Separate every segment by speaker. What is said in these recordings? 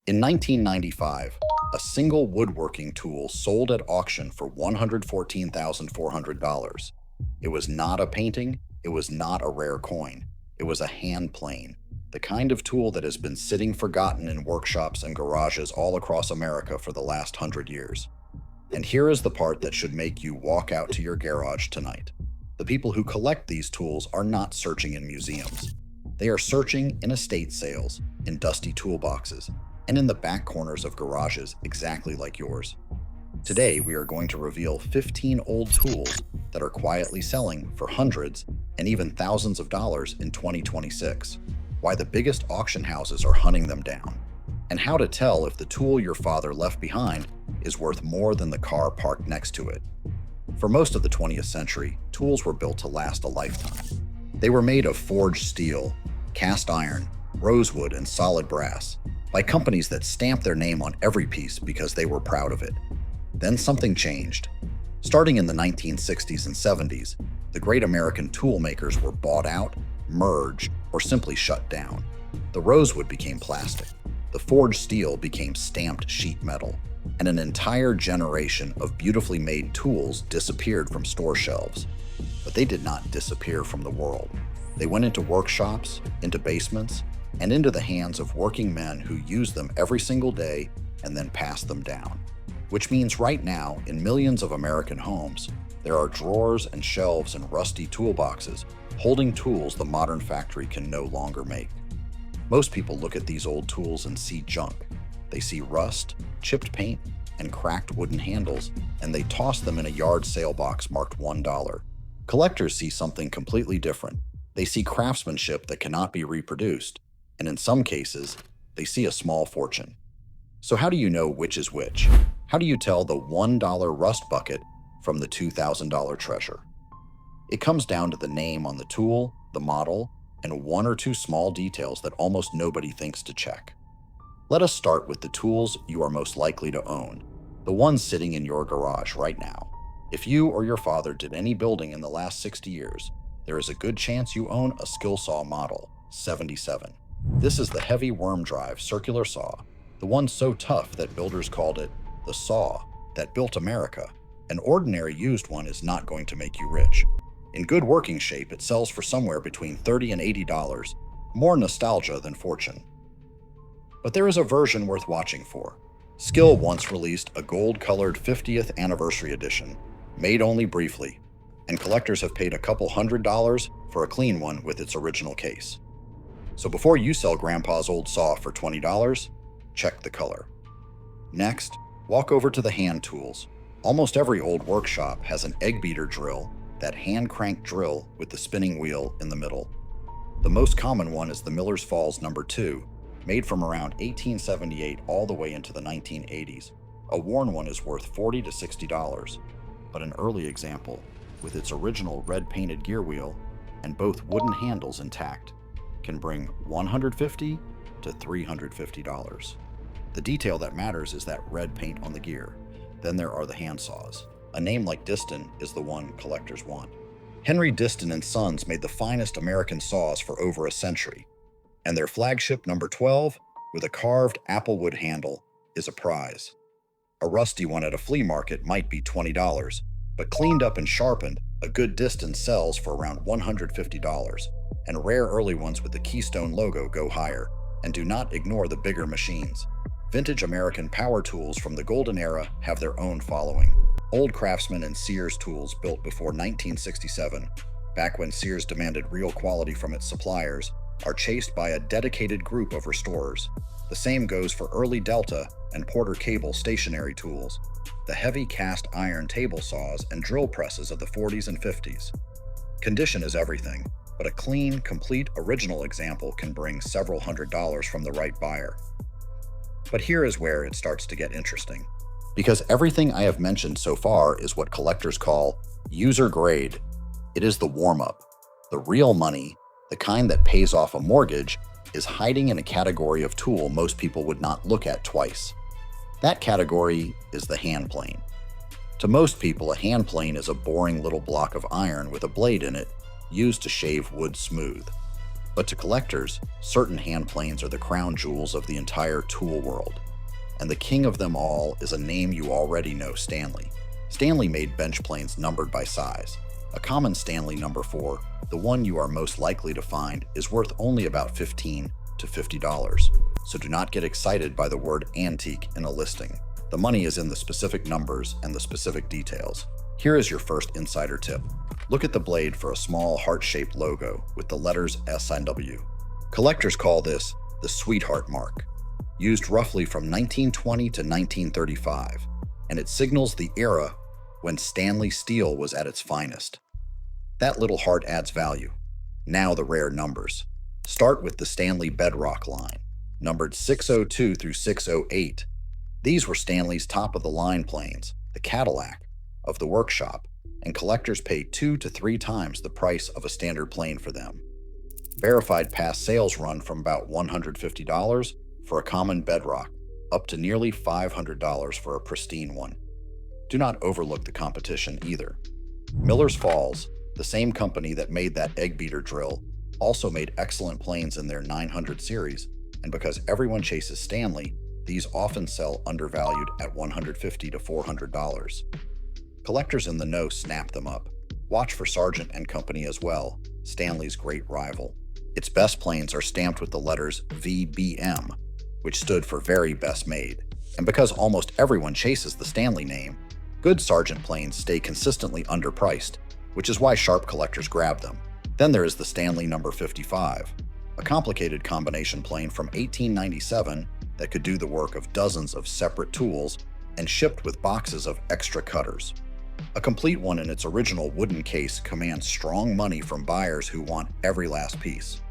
Speaker 1: In 1995, a single woodworking tool sold at auction for $114,400. It was not a painting, it was not a rare coin, it was a hand plane, the kind of tool that has been sitting forgotten in workshops and garages all across America for the last 100 years. And here is the part that should make you walk out to your garage tonight. The people who collect these tools are not searching in museums. They are searching in estate sales, in dusty toolboxes, and in the back corners of garages exactly like yours. Today, we are going to reveal 15 old tools that are quietly selling for hundreds and even thousands of dollars in 2026, why the biggest auction houses are hunting them down, and how to tell if the tool your father left behind is worth more than the car parked next to it. For most of the 20th century, tools were built to last a lifetime. They were made of forged steel, cast iron, rosewood, and solid brass, by companies that stamped their name on every piece because they were proud of it. Then something changed. Starting in the 1960s and 70s, the great American tool makers were bought out, merged, or simply shut down. The rosewood became plastic, the forged steel became stamped sheet metal, and an entire generation of beautifully made tools disappeared from store shelves. But they did not disappear from the world. They went into workshops, into basements, and into the hands of working men who use them every single day and then pass them down. Which means right now, in millions of American homes, there are drawers and shelves and rusty toolboxes holding tools the modern factory can no longer make. Most people look at these old tools and see junk. They see rust, chipped paint, and cracked wooden handles, and they toss them in a yard sale box marked $1. Collectors see something completely different. They see craftsmanship that cannot be reproduced, and in some cases, they see a small fortune. So how do you know which is which? How do you tell the $1 rust bucket from the $2,000 treasure? It comes down to the name on the tool, the model, and one or two small details that almost nobody thinks to check. Let us start with the tools you are most likely to own, the ones sitting in your garage right now. If you or your father did any building in the last 60 years, there is a good chance you own a Skilsaw model 77. This is the heavy worm drive circular saw, the one so tough that builders called it the saw that built America. An ordinary used one is not going to make you rich. In good working shape, it sells for somewhere between $30 and $80, more nostalgia than fortune. But there is a version worth watching for. Skill once released a gold-colored 50th anniversary edition, made only briefly, and collectors have paid a couple $100 for a clean one with its original case. So before you sell Grandpa's old saw for $20, check the color. Next, walk over to the hand tools. Almost every old workshop has an egg beater drill, that hand crank drill with the spinning wheel in the middle. The most common one is the Miller's Falls No. 2, made from around 1878 all the way into the 1980s. A worn one is worth $40 to $60, but an early example, with its original red painted gear wheel and both wooden handles intact, can bring $150 to $350. The detail that matters is that red paint on the gear. Then there are the hand saws. A name like Disston is the one collectors want. Henry Disston and Sons made the finest American saws for over a century, and their flagship No. 12, with a carved applewood handle, is a prize. A rusty one at a flea market might be $20, but cleaned up and sharpened, a good Disston sells for around $150, and rare early ones with the Keystone logo go higher. And do not ignore the bigger machines. Vintage American power tools from the golden era have their own following. Old Craftsman and Sears tools built before 1967, back when Sears demanded real quality from its suppliers, are chased by a dedicated group of restorers. The same goes for early Delta and Porter Cable stationary tools, the heavy cast iron table saws and drill presses of the 40s and 50s. Condition is everything, but a clean, complete, original example can bring several $100s from the right buyer. But here is where it starts to get interesting. Because everything I have mentioned so far is what collectors call user grade. It is the warm-up. The real money, the kind that pays off a mortgage, is hiding in a category of tool most people would not look at twice. That category is the hand plane. To most people, a hand plane is a boring little block of iron with a blade in it, used to shave wood smooth. But to collectors, certain hand planes are the crown jewels of the entire tool world. And the king of them all is a name you already know, Stanley. Stanley made bench planes numbered by size. A common Stanley number 4, the one you are most likely to find, is worth only about $15 to $50. So do not get excited by the word antique in a listing. The money is in the specific numbers and the specific details. Here is your first insider tip. Look at the blade for a small heart-shaped logo with the letters S and W. Collectors call this the sweetheart mark, used roughly from 1920 to 1935, and it signals the era when Stanley steel was at its finest. That little heart adds value. Now the rare numbers. Start with the Stanley Bedrock line, numbered 602 through 608. These were Stanley's top-of-the-line planes, the Cadillac of the workshop, and collectors pay 2 to 3 times the price of a standard plane for them. Verified past sales run from about $150 for a common Bedrock up to nearly $500 for a pristine one. Do not overlook the competition either. Miller's Falls, the same company that made that egg beater drill, also made excellent planes in their 900 series, and because everyone chases Stanley, these often sell undervalued at $150 to $400. Collectors in the know snap them up. Watch for Sargent and Company as well, Stanley's great rival. Its best planes are stamped with the letters VBM, which stood for Very Best Made. And because almost everyone chases the Stanley name, good Sargent planes stay consistently underpriced, which is why sharp collectors grab them. Then there is the Stanley number 55, a complicated combination plane from 1897 that could do the work of dozens of separate tools and shipped with boxes of extra cutters. A complete one in its original wooden case commands strong money from buyers who want every last piece.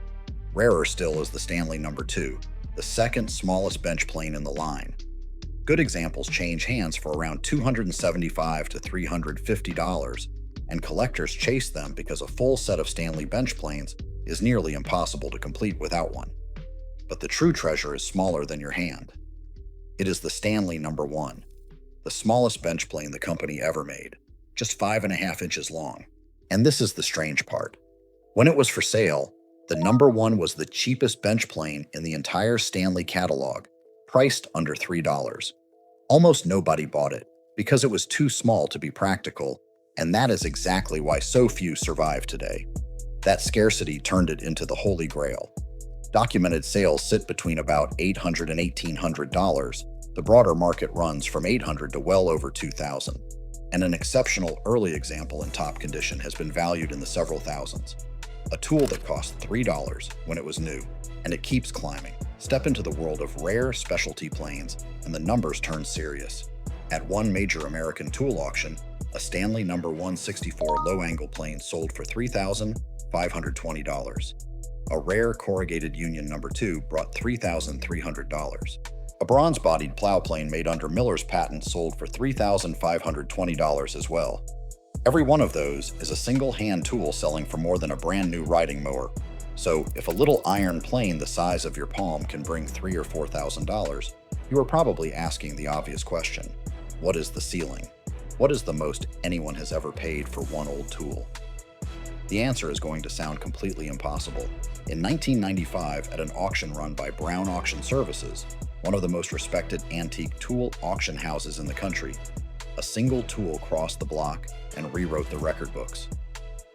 Speaker 1: Rarer still is the Stanley number 2, the second smallest bench plane in the line. Good examples change hands for around $275 to $350, and collectors chase them because a full set of Stanley bench planes is nearly impossible to complete without one. But the true treasure is smaller than your hand. It is the Stanley number 1, the smallest bench plane the company ever made, just 5.5 inches long. And this is the strange part. When it was for sale, the number 1 was the cheapest bench plane in the entire Stanley catalog, priced under $3. Almost nobody bought it because it was too small to be practical, and that is exactly why so few survive today. That scarcity turned it into the holy grail. Documented sales sit between about $800 and $1,800. The broader market runs from $800 to well over $2,000, and an exceptional early example in top condition has been valued in the several thousands. A tool that cost $3 when it was new, and it keeps climbing. Step into the world of rare specialty planes, and the numbers turn serious. At one major American tool auction, a Stanley number 164 low-angle plane sold for $3,520. A rare corrugated Union number 2 brought $3,300. A bronze-bodied plow plane made under Miller's patent sold for $3,520 as well. Every one of those is a single hand tool selling for more than a brand new riding mower. So if a little iron plane the size of your palm can bring $3,000 or $4,000, you are probably asking the obvious question: what is the ceiling? What is the most anyone has ever paid for one old tool? The answer is going to sound completely impossible. In 1995, at an auction run by Brown Auction Services, one of the most respected antique tool auction houses in the country, a single tool crossed the block and rewrote the record books.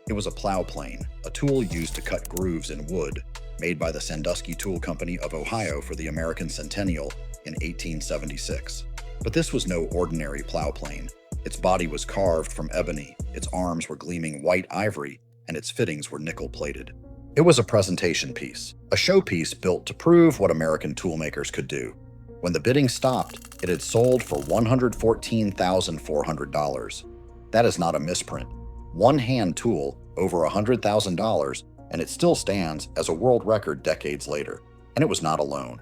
Speaker 1: It was a plow plane, a tool used to cut grooves in wood, made by the Sandusky Tool Company of Ohio for the American Centennial in 1876. But this was no ordinary plow plane. Its body was carved from ebony, its arms were gleaming white ivory, and its fittings were nickel-plated. It was a presentation piece, a showpiece built to prove what American toolmakers could do. When the bidding stopped, it had sold for $114,400. That is not a misprint. One hand tool, over $100,000, and it still stands as a world record decades later. And it was not alone.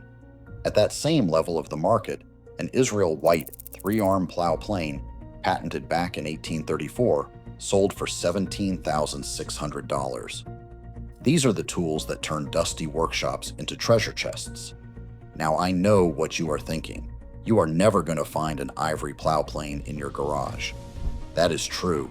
Speaker 1: At that same level of the market, an Israel White 3-arm plow plane, patented back in 1834, sold for $17,600. These are the tools that turn dusty workshops into treasure chests. Now I know what you are thinking. You are never going to find an ivory plow plane in your garage. That is true,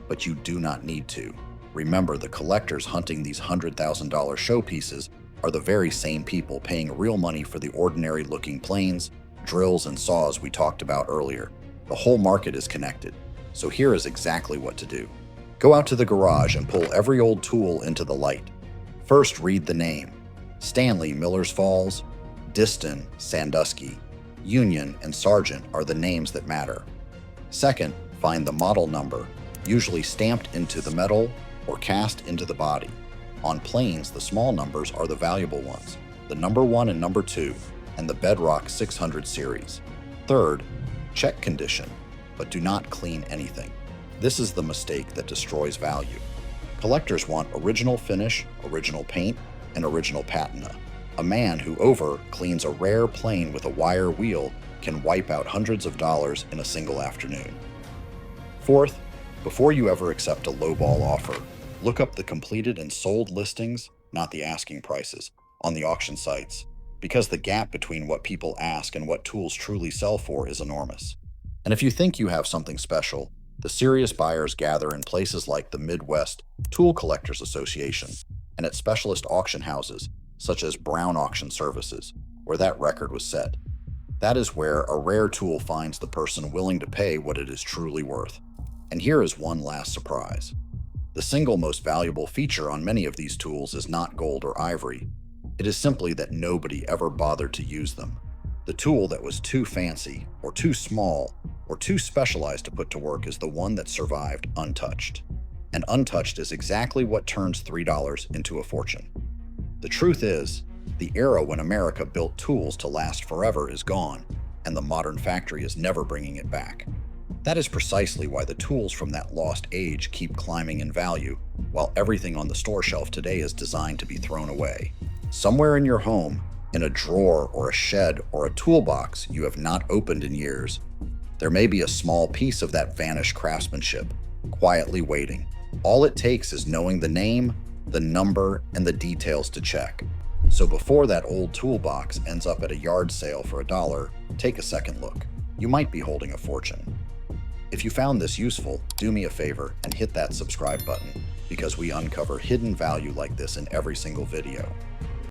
Speaker 1: but you do not need to. Remember, the collectors hunting these $100,000 showpieces are the very same people paying real money for the ordinary-looking planes, drills, and saws we talked about earlier. The whole market is connected, so here is exactly what to do. Go out to the garage and pull every old tool into the light. First, read the name. Stanley, Miller's Falls, Disston, Sandusky, Union, and Sargent are the names that matter. Second, find the model number, usually stamped into the metal or cast into the body. On planes, the small numbers are the valuable ones, the number 1 and number 2, and the Bedrock 600 series. Third, check condition, but do not clean anything. This is the mistake that destroys value. Collectors want original finish, original paint, and original patina. A man who over-cleans a rare plane with a wire wheel can wipe out hundreds of dollars in a single afternoon. Fourth, before you ever accept a lowball offer, look up the completed and sold listings, not the asking prices, on the auction sites, because the gap between what people ask and what tools truly sell for is enormous. And if you think you have something special, the serious buyers gather in places like the Midwest Tool Collectors Association and at specialist auction houses such as Brown Auction Services, where that record was set. That is where a rare tool finds the person willing to pay what it is truly worth. And here is one last surprise. The single most valuable feature on many of these tools is not gold or ivory. It is simply that nobody ever bothered to use them. The tool that was too fancy, or too small, or too specialized to put to work is the one that survived untouched. And untouched is exactly what turns $3 into a fortune. The truth is, the era when America built tools to last forever is gone, and the modern factory is never bringing it back. That is precisely why the tools from that lost age keep climbing in value, while everything on the store shelf today is designed to be thrown away. Somewhere in your home, in a drawer or a shed or a toolbox you have not opened in years, there may be a small piece of that vanished craftsmanship, quietly waiting. All it takes is knowing the name, the number, and the details to check. So before that old toolbox ends up at a yard sale for $1, take a second look. You might be holding a fortune. If you found this useful, do me a favor and hit that subscribe button, because we uncover hidden value like this in every single video.